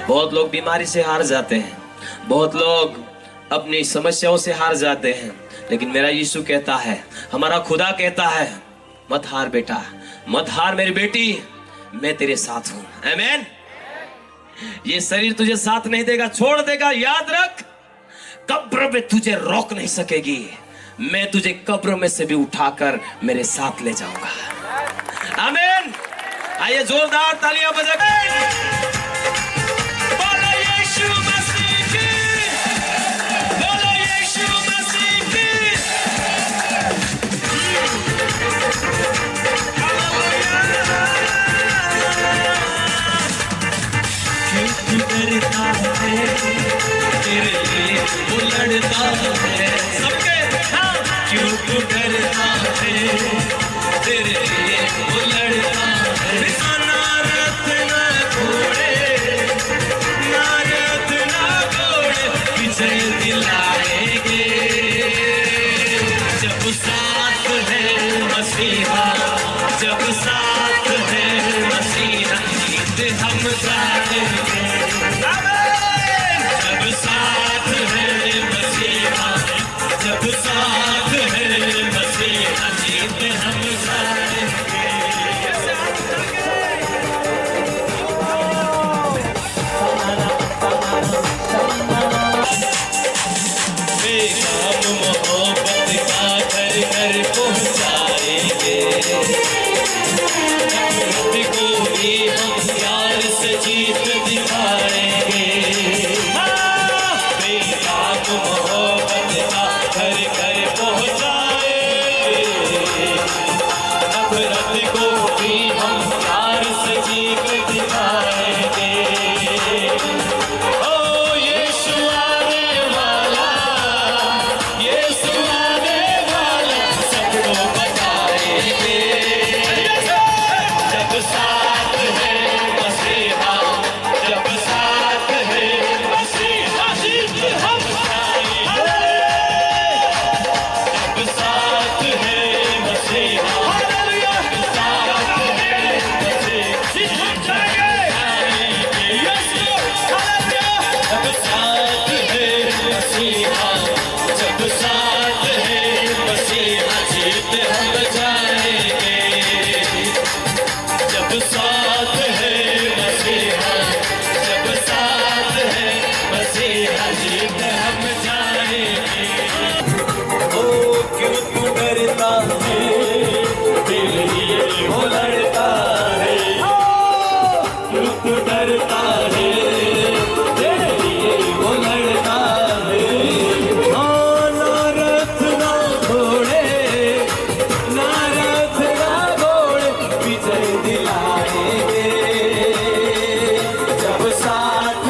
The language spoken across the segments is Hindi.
बहुत लोग बीमारी से हार जाते हैं, बहुत लोग अपनी समस्याओं से हार जाते हैं, लेकिन मेरा यीशु कहता है, हमारा खुदा कहता है, मत हार बेटा, मत हार मेरी बेटी, मैं तेरे साथ हूं। आमीन। ये शरीर तुझे साथ नहीं देगा, छोड़ देगा, याद रख, कब्र में तुझे रोक नहीं सकेगी, मैं तुझे कब्र में से भी उठाकर मेरे साथ ले जाऊंगा। आमीन। आइए जोरदार तालियां बजाकर बोलो यीशु मसीह की, बोलो यीशु मसीह की। क्यों करता है तेरे लिए वो लड़ता है, सबके हाँ, क्यों करता है तेरे लिए वो लड़ता है। नारद ना घोड़े, नारद ना घोड़े विजय दिलाएंगे, जब साथ है मसीहा, जब साथ है मसीहा, जीत हम जाएंगे। जब साथ है मसीहा, जब साथ है मसीहा, जीत हम जाएंगे। बेगाम मोहब्बत का घर घर पहुंचाएंगे, नफरत को भी हम प्यार से जीत दिखाएंगे। बेगाम मोहब्बत का घर घर पहुंचाएंगे, नफरत को भी हम प्यार से जीत दिखाएंगे। ओ यीशु आने वाला, यीशु आने वाला, सबको बताएंगे। जब साथ है मसीहा, जब साथ है मसीहा, जीत हम जाएंगे। जब साथ है मसीहा, जब साथ है मसीहा, जीत हम जाएंगे। जब साथ है मसीहा, जब साथ है मसीहा, जीत हम जाएंगे। जब साथ है मसीहा, जब साथ है मसीहा, जीत हम जाएंगे। ओ क्यों तू डरता है, तेरे लिए वो लड़ता है। क्यों तू डरता है, तेरे लिए वो लड़ता है। हाँ, नारद ना घोड़े, नारद ना घोड़े विजय दिलाएंगे, जब साथ।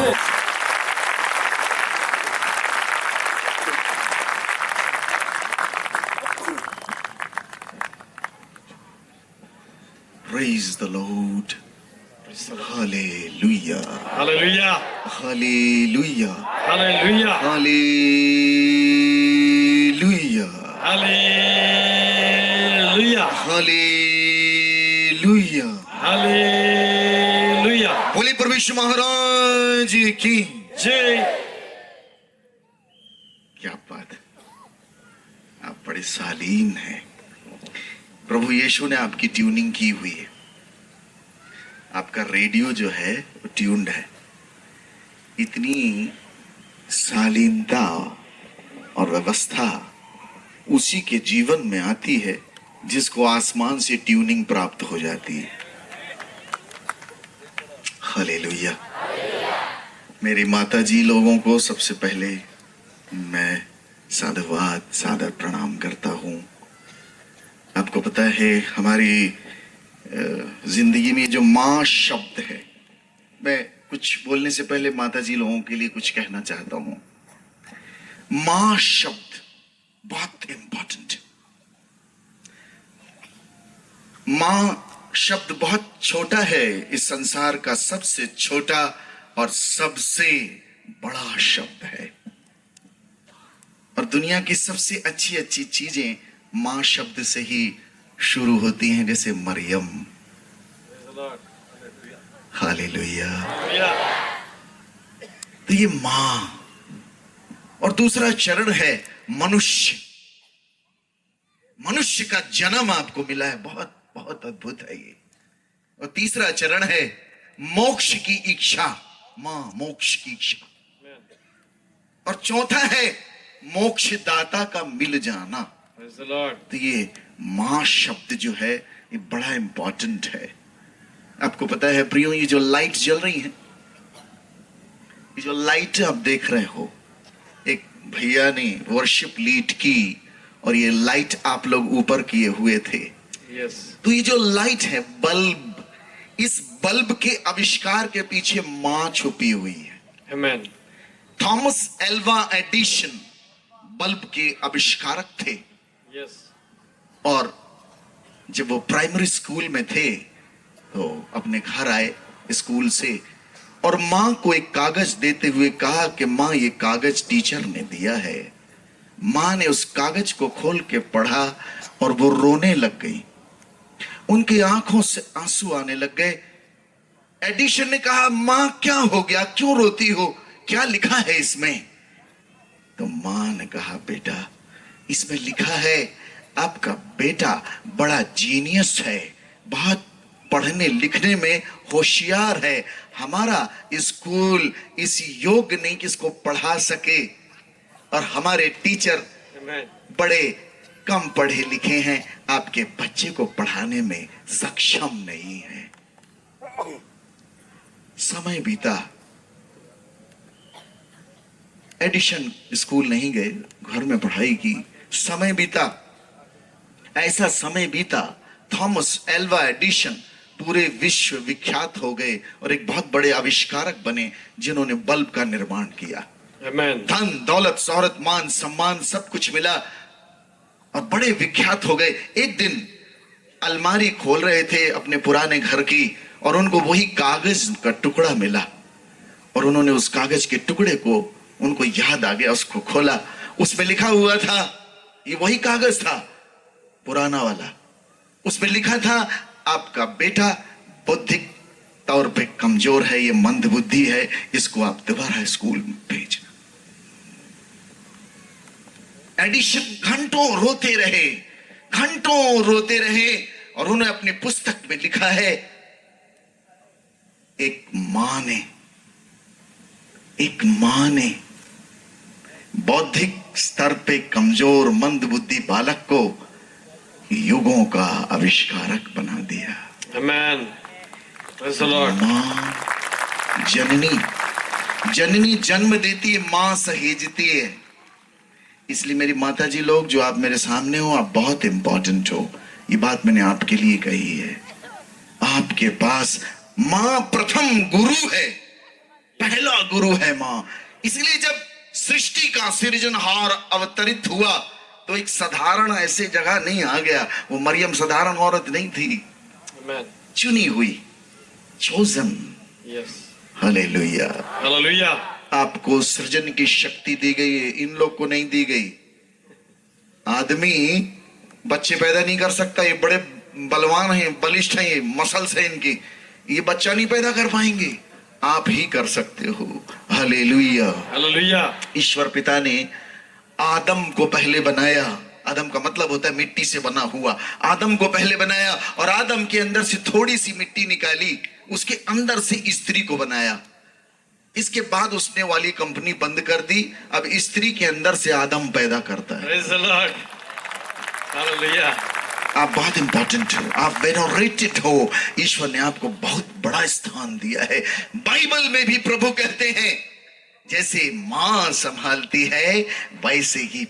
Praise the Lord. Hallelujah. Hallelujah, Hallelujah. Hallelujah, Hallelujah. Hallelujah, Hallelujah. Hallelujah. बोले परमेश्वर महाराज की जय। क्या बात है, आप बड़े शालीन हैं। प्रभु यीशु ने आपकी ट्यूनिंग की हुई है, आपका रेडियो जो है वो ट्यून्ड है। इतनी शालीनता और व्यवस्था उसी के जीवन में आती है जिसको आसमान से ट्यूनिंग प्राप्त हो जाती है। हालेलुया। मेरी माता जी लोगों को सबसे पहले मैं साधुवाद, सादर प्रणाम करता हूँ। आपको पता है हमारी जिंदगी में जो माँ शब्द है, मैं कुछ बोलने से पहले माता जी लोगों के लिए कुछ कहना चाहता हूँ। माँ शब्द बहुत इंपॉर्टेंट है। माँ शब्द बहुत छोटा है, इस संसार का सबसे छोटा और सबसे बड़ा शब्द है। और दुनिया की सबसे अच्छी अच्छी चीजें माँ शब्द से ही शुरू होती हैं, जैसे मरियम। हालेलुया। तो ये मां, और दूसरा चरण है मनुष्य। मनुष्य का जन्म आपको मिला है, बहुत बहुत अद्भुत है ये। और तीसरा चरण है मोक्ष की इच्छा, मां मोक्ष की इच्छा। और चौथा है मोक्ष दाता का मिल जाना। Praise the Lord. तो ये मां शब्द जो है ये बड़ा इंपॉर्टेंट है। आपको पता है प्रियो, ये जो लाइट जल रही है, ये जो लाइट आप देख रहे हो, एक भैया ने वर्शिप लीड की और ये लाइट आप लोग ऊपर किए हुए थे। Yes. तो ये जो लाइट है, बल्ब, इस बल्ब के आविष्कार के पीछे मां छुपी हुई है। Amen. Thomas Alva Edison bulb के आविष्कारक थे। Yes. और जब वो प्राइमरी स्कूल में थे तो अपने घर आए स्कूल से और मां को एक कागज देते हुए कहा कि मां, ये कागज टीचर ने दिया है। मां ने उस कागज को खोल के पढ़ा और वो रोने लग गई। उनकी आंखों से आंसू आने लग गए। एडिशन ने कहा, मां क्या हो गया, क्यों रोती हो, क्या लिखा है इसमें? तो मां ने कहा, बेटा इसमें लिखा है आपका बेटा बड़ा जीनियस है, बहुत पढ़ने लिखने में होशियार है। हमारा स्कूल इस योग्य नहीं कि इसको पढ़ा सके, और हमारे टीचर Amen. बड़े कम पढ़े लिखे हैं, आपके बच्चे को पढ़ाने में सक्षम नहीं है। समय बीता, एडिशन स्कूल नहीं गए, घर में पढ़ाई की। समय बीता, ऐसा समय बीता, थॉमस एल्वा एडिशन पूरे विश्व विख्यात हो गए और एक बहुत बड़े आविष्कारक बने जिन्होंने बल्ब का निर्माण किया। Amen. धन दौलत शोहरत मान सम्मान सब कुछ मिला और बड़े विख्यात हो गए। एक दिन अलमारी खोल रहे थे अपने पुराने घर की और उनको वही कागज का टुकड़ा मिला और उन्होंने उस कागज के टुकड़े को, उनको याद आ गया, उसको खोला। उसमें लिखा हुआ था, ये वही कागज था पुराना वाला, उसमें लिखा था आपका बेटा बौद्धिक तौर पे कमजोर है, ये मंद बुद्धि है, इसको आप दोबारा स्कूल में भेजना। एडिशन घंटों रोते रहे, घंटों रोते रहे और उन्होंने अपनी पुस्तक में लिखा है, एक मां ने बौद्धिक स्तर पे कमजोर मंद बुद्धि बालक को युगों का आविष्कारक बना दिया। Amen. Praise the Lord. मां जननी जन्म देती है, मां सहेजती है। इसलिए मेरी माता जी लोग जो आप मेरे सामने हो, आप बहुत इंपॉर्टेंट हो। ये बात मैंने आपके लिए कही है। आपके पास मां प्रथम गुरु है, पहला गुरु है मां। इसलिए जब सृष्टि का सृजनहार अवतरित हुआ तो एक साधारण ऐसे जगह नहीं आ गया। वो मरियम साधारण औरत नहीं थी, Amen. चुनी हुई, चोजन। Yes. हालेलुया। Hallelujah. आपको सृजन की शक्ति दी गई है, इन लोग को नहीं दी गई। आदमी बच्चे पैदा नहीं कर सकता, ये बड़े बलवान हैं, बलिष्ठ हैं, ये मसल्स हैं इनकी, ये बच्चा नहीं पैदा कर पाएंगे, आप ही कर सकते हो। हालेलुया। Hallelujah. ईश्वर पिता ने आदम को पहले बनाया। आदम का मतलब होता है मिट्टी से बना हुआ। आदम को पहले बनाया और आदम के अंदर से थोड़ी सी मिट्टी निकाली, उसके अंदर से स्त्री को बनाया। इसके बाद उसने वाली कंपनी बंद कर दी। अब स्त्री के अंदर से आदम पैदा करता है। Praise the Lord. Hallelujah. आप बहुत इंपॉर्टेंट हो, आप वेनोरेटेड हो। ईश्वर ने आपको बहुत बड़ा स्थान दिया है। बाइबल में भी प्रभु कहते हैं, जैसे मां संभालती है वैसे ही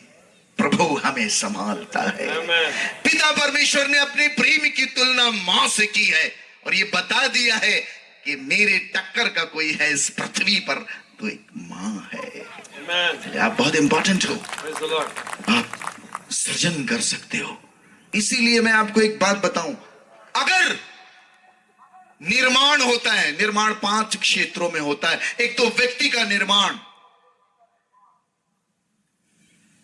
प्रभु हमें संभालता है। Amen. पिता परमेश्वर ने अपने प्रेम की तुलना मां से की है और ये बता दिया है कि मेरे टक्कर का कोई है इस पृथ्वी पर तो एक मां है। Amen. आप बहुत इंपॉर्टेंट हो, Praise the Lord. आप सृजन कर सकते हो। इसीलिए मैं आपको एक बात बताऊं, अगर निर्माण होता है, निर्माण 5 क्षेत्रों में होता है। एक तो व्यक्ति का निर्माण,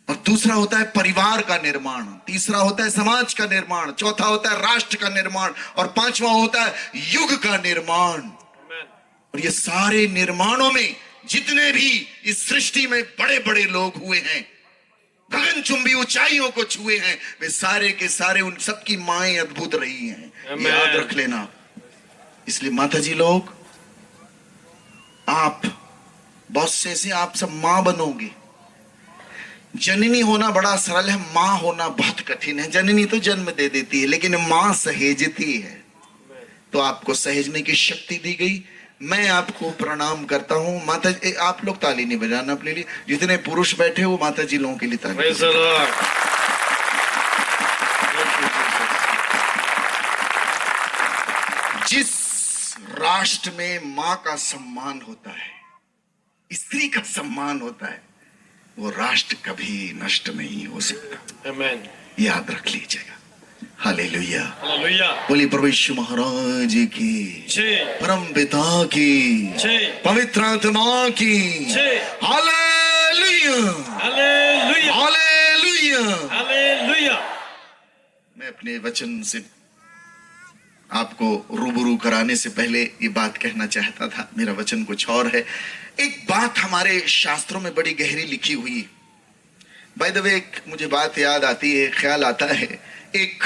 और दूसरा होता है परिवार का निर्माण, तीसरा होता है समाज का निर्माण, चौथा होता है राष्ट्र का निर्माण और 5वां होता है युग का निर्माण। Amen. और ये सारे निर्माणों में जितने भी इस सृष्टि में बड़े बड़े लोग हुए हैं, गगनचुंबी ऊंचाइयों को छुए हैं, वे सारे के सारे उन सबकी माएं अद्भुत रही हैं। Amen. याद रख लेना। इसलिए माता जी लोग, आप बहुत से आप सब मां बनोगे। जननी होना बड़ा सरल है, मां होना बहुत कठिन है। जननी तो जन्म दे देती है, लेकिन मां सहेजती है। तो आपको सहेजने की शक्ति दी गई। मैं आपको प्रणाम करता हूं। माता जी, आप लोग ताली नहीं बजाना अपने लिए, जितने पुरुष बैठे हो माता जी लोगों के लिए ताली। Praise the Lord. जिस राष्ट्र में मां का सम्मान होता है, स्त्री का सम्मान होता है, वो राष्ट्र कभी नष्ट नहीं हो सकता। Amen. याद रख लीजिएगा। हालेलुया। Hallelujah. बोली प्रभु यीशु महाराज की, जी, परम पिता की, जी, पवित्र आत्मा की। जी। Hallelujah, Hallelujah. हालेलुया। Hallelujah. मैं अपने वचन से आपको रूबरू कराने से पहले ये बात कहना चाहता था। मेरा वचन कुछ और है। एक बात हमारे शास्त्रों में बड़ी गहरी लिखी हुई। बाय द वे, मुझे बात याद आती है, ख्याल आता है, एक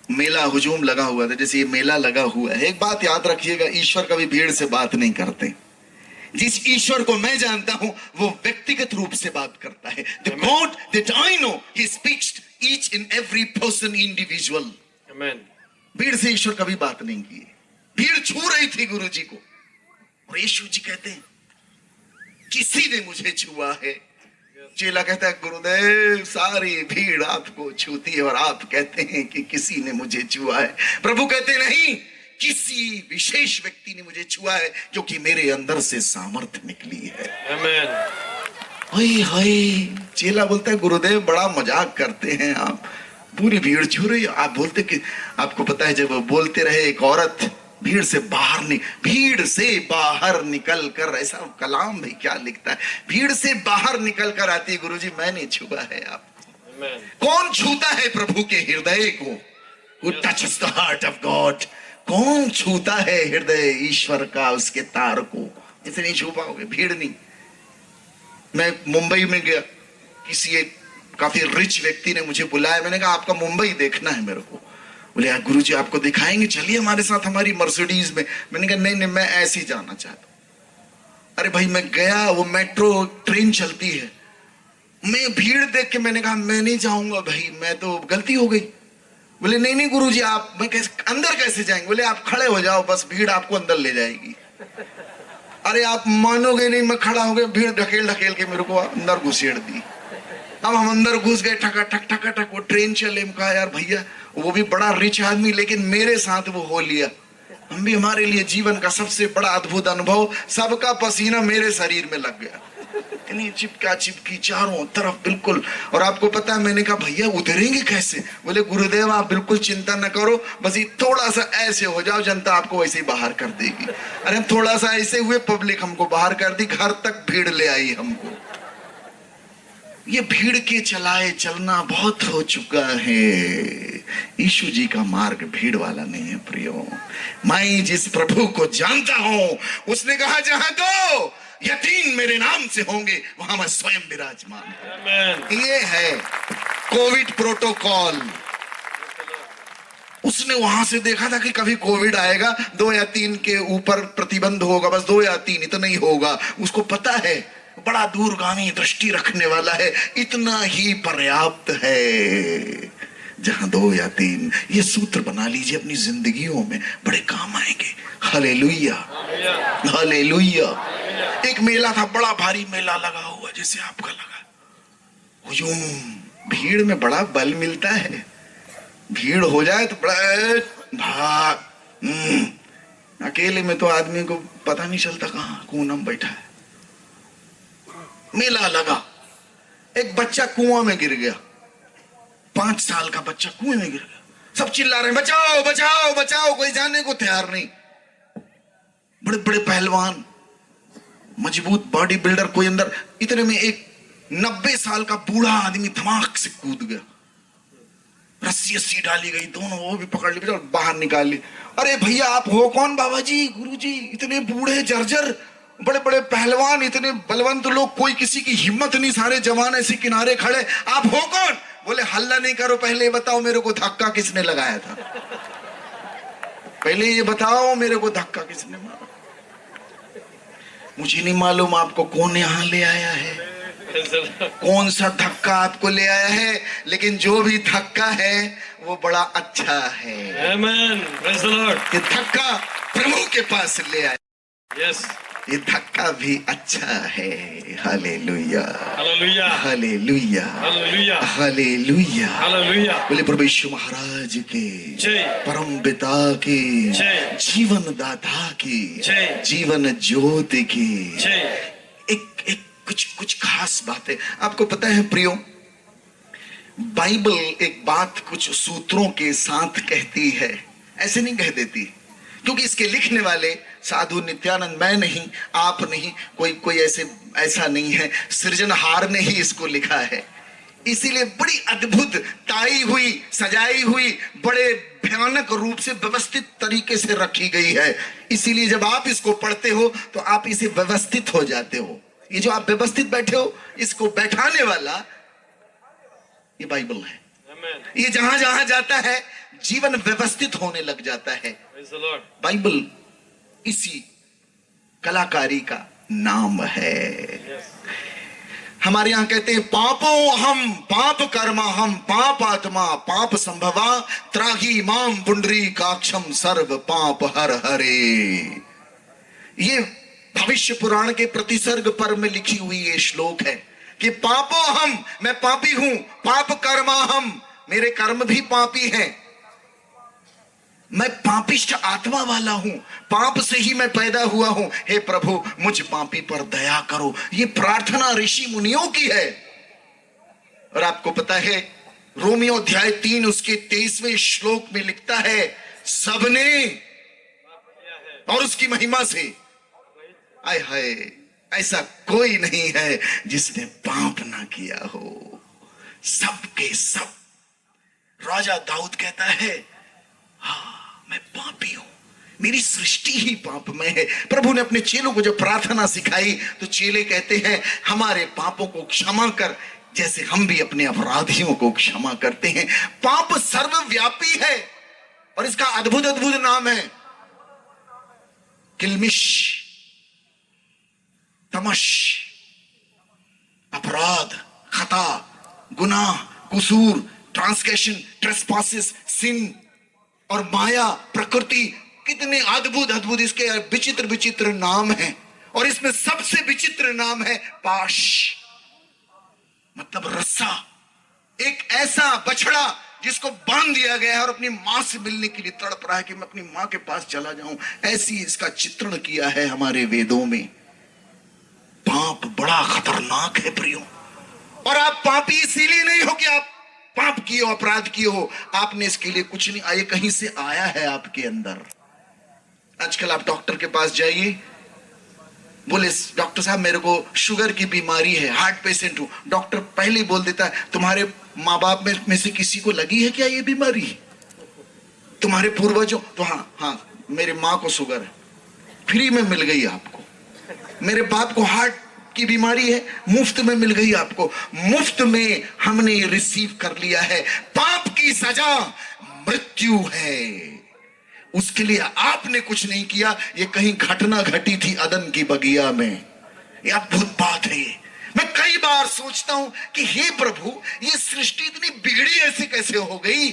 मेला हुजूम लगा हुआ था। जैसे ये मेला लगा हुआ है, एक बात याद रखिएगा, ईश्वर कभी भीड़ से बात नहीं करते। जिस ईश्वर को मैं जानता हूं वो व्यक्तिगत रूप से बात करता है। The God that I know, He speaks to each and every person individual. Amen. भीड़ से ईश्वर कभी बात नहीं की। भीड़ छू रही थी गुरु जी को, और यीशु जी कहते हैं किसी ने मुझे छुआ है। चेला कहता है गुरुदेव, सारी भीड़ आपको छूती है और आप कहते हैं कि किसी ने मुझे छुआ है। प्रभु कहते नहीं, किसी विशेष व्यक्ति ने मुझे छुआ है, क्योंकि मेरे अंदर से सामर्थ्य निकली है। Amen. हाय हाय। चेला बोलता है गुरुदेव, बड़ा मजाक करते हैं आप, पूरी भीड़ छू रही है। आप बोलते कि आपको पता है, जब बोलते रहे एक औरत भीड़ से बाहर निकल कर, ऐसा कलाम भी क्या लिखता है, भीड़ से बाहर निकल कर आती है, गुरुजी मैंने छुआ है आपको। Amen. कौन छूता है प्रभु के हृदय को? Who touches the heart of God? कौन छूता है हृदय ईश्वर का, उसके तार को? इसे नहीं छू पाओगे, भीड़ नहीं। मैं मुंबई में गया, किसी एक काफी रिच व्यक्ति ने मुझे बुलाया। मैंने कहा आपका मुंबई देखना है मेरे को। बोले यार गुरुजी आपको दिखाएंगे, चलिए हमारे साथ हमारी मर्सिडीज में। मैंने कहा नहीं, मैं ऐसे ही जाना चाहता हूं। अरे भाई, मैं गया, वो मेट्रो ट्रेन चलती है, मैं भीड़ देख के मैंने कहा मैं नहीं जाऊंगा भाई, मैं तो गलती हो गई। बोले नहीं गुरुजी, आप मैं कैसे अंदर कैसे जाएंगे? बोले आप खड़े हो जाओ, बस भीड़ आपको अंदर ले जाएगी। अरे आप मानोगे नहीं, मैं खड़ा हो गया, भीड़ ढकेल ढकेल के मेरे को अंदर घुसेड़ दी। अब हम अंदर घुस गए, ठका ठक ठका ठक, वो ट्रेन चले। मैं कहा यार भैया, वो भी बड़ा रिच आदमी, लेकिन मेरे साथ वो हो लिया। हम भी, हमारे लिए जीवन का सबसे बड़ा अद्भुत अनुभव, सबका पसीना मेरे शरीर में लग गया, इतनी चिपका चिपकी चारों तरफ बिल्कुल। और आपको पता है, मैंने कहा भैया उतरेंगे कैसे? बोले गुरुदेव आप बिल्कुल चिंता न करो, बस ये थोड़ा सा ऐसे हो जाओ, जनता आपको वैसे ही बाहर कर देगी। अरे हम थोड़ा सा ऐसे हुए, पब्लिक हमको बाहर कर दी, घर तक भीड़ ले आई हमको। ये भीड़ के चलाए चलना बहुत हो चुका है। यीशु जी का मार्ग भीड़ वाला नहीं है प्रियो। मैं जिस प्रभु को जानता हूं, उसने कहा जहां दो या तीन मेरे नाम से होंगे, वहां मैं स्वयं विराजमान हूं। Amen. ये है कोविड प्रोटोकॉल। उसने वहां से देखा था कि कभी कोविड आएगा, 2 या 3 के ऊपर प्रतिबंध होगा, बस 2 या 3 इतना ही होगा। उसको पता है, बड़ा दूरगामी दृष्टि रखने वाला है, इतना ही पर्याप्त है। जहां 2 या 3, ये सूत्र बना लीजिए अपनी जिंदगियों में, बड़े काम आएंगे। Hallelujah, hallelujah. एक मेला था, बड़ा भारी मेला लगा हुआ, जैसे आपका लगा हुजूम। भीड़ में बड़ा बल मिलता है, भीड़ हो जाए तो बड़ा भाग। अकेले में तो आदमी को पता नहीं चलता कहाँ कोना बैठा है। मेला लगा, एक बच्चा कुआं में गिर गया, 5 साल का बच्चा कुएं में गिर गया। सब चिल्ला रहे हैं बचाओ बचाओ बचाओ, कोई जाने को तैयार नहीं। बड़े बड़े पहलवान, मजबूत बॉडी बिल्डर कोई अंदर। इतने में एक 90 साल का बूढ़ा आदमी धमाक से कूद गया, रस्सी डाली गई, दोनों वो भी पकड़ ली और बाहर निकाल ली। अरे भैया आप हो कौन? बाबा जी, गुरु जी, इतने बूढ़े जर्जर। बड़े बड़े पहलवान, इतने बलवंत लोग, कोई किसी की हिम्मत नहीं, सारे जवान ऐसे किनारे खड़े। आप हो कौन? बोले हल्ला नहीं करो, पहले ये बताओ मेरे को धक्का किसने लगाया था, पहले ये बताओ मेरे को धक्का किसने मारा। मुझे नहीं मालूम आपको कौन यहां ले आया है, कौन सा धक्का आपको ले आया है, लेकिन जो भी धक्का है वो बड़ा अच्छा है। Amen. Praise the Lord. ये धक्का प्रभु के पास ले आया, Yes. ये धक्का भी अच्छा है। Hallelujah, Hallelujah. Hallelujah, Hallelujah. Hallelujah. Hallelujah. बोले प्रभु यीशु महाराज के, जय। परम पिता की, जय। जीवन दाता की, जय। जीवन ज्योति की। जय। एक एक कुछ खास बातें आपको पता है प्रियो, बाइबल एक बात कुछ सूत्रों के साथ कहती है, ऐसे नहीं कह देती, क्योंकि इसके लिखने वाले साधु नित्यानंद, मैं नहीं, आप नहीं, कोई ऐसा नहीं है, सृजनहार ने ही इसको लिखा है। इसीलिए बड़ी अद्भुत ताई हुई, सजाई हुई, बड़े भयानक रूप से व्यवस्थित तरीके से रखी गई है। इसीलिए जब आप इसको पढ़ते हो तो आप इसे व्यवस्थित हो जाते हो। ये जो आप व्यवस्थित बैठे हो, इसको बैठाने वाला ये बाइबल है। Amen. ये जहां जहां जाता है जीवन व्यवस्थित होने लग जाता है। Praise the Lord. बाइबल इसी कलाकारी का नाम है। Yes. हमारे यहाँ कहते हैं पापो हम पाप कर्मा हम पाप आत्मा पाप संभवा त्राही माम पुंडरी काक्षम सर्व पाप हर हरे। ये भविष्य पुराण के प्रतिसर्ग पर में लिखी हुई ये श्लोक है कि पापो हम, मैं पापी हूं, पाप कर्मा हम, मेरे कर्म भी पापी हैं, मैं पापिष्ट आत्मा वाला हूं, पाप से ही मैं पैदा हुआ हूं, हे प्रभु मुझ पापी पर दया करो। ये प्रार्थना ऋषि मुनियों की है। और आपको पता है रोमियो अध्याय 3 उसके 23वें श्लोक में लिखता है, सबने और उसकी महिमा से, आय हाय, ऐसा कोई नहीं है जिसने पाप ना किया हो, सबके सब। राजा दाऊद कहता है, हाँ मैं पापी हूं, मेरी सृष्टि ही पापमय है। प्रभु ने अपने चेलों को जब प्रार्थना सिखाई तो चेले कहते हैं, हमारे पापों को क्षमा कर जैसे हम भी अपने अपराधियों को क्षमा करते हैं। पाप सर्वव्यापी है और इसका अद्भुत अद्भुत नाम है किल्मिश, तमश, अपराध, खता, गुनाह, कुसूर, ट्रांसग्रेशन, ट्रेसपासेस, सिन और माया, प्रकृति। कितने अद्भुत अद्भुत इसके विचित्र विचित्र नाम हैं। और इसमें सबसे विचित्र नाम है पाश, मतलब रस्सा, एक ऐसा बछड़ा जिसको बांध दिया गया है और अपनी मां से मिलने के लिए तड़प रहा है कि मैं अपनी मां के पास चला जाऊं। ऐसी इसका चित्रण किया है हमारे वेदों में। पाप बड़ा खतरनाक है प्रियो, और आप पापी इसीलिए नहीं हो कि आप पाप किए हो, अपराध किए हो, आपने इसके लिए कुछ नहीं, आए कहीं से आया है आपके अंदर। आजकल आप डॉक्टर के पास जाइए, बोले डॉक्टर साहब मेरे को शुगर की बीमारी है, हार्ट पेशेंट हूं। डॉक्टर पहले ही बोल देता है, तुम्हारे माँ बाप में से किसी को लगी है क्या ये बीमारी, तुम्हारे पूर्वजों? तो हाँ मेरे माँ को शुगर है, फ्री में मिल गई आपको। मेरे बाप को हार्ट की बीमारी है, मुफ्त में मिल गई आपको। मुफ्त में हमने रिसीव कर लिया है। पाप की सजा मृत्यु है, उसके लिए आपने कुछ नहीं किया। ये कहीं घटना घटी थी अदन की बगिया में। ये अद्भुत बात है। ये मैं कई बार सोचता हूं कि हे प्रभु, ये सृष्टि इतनी बिगड़ी ऐसे कैसे हो गई,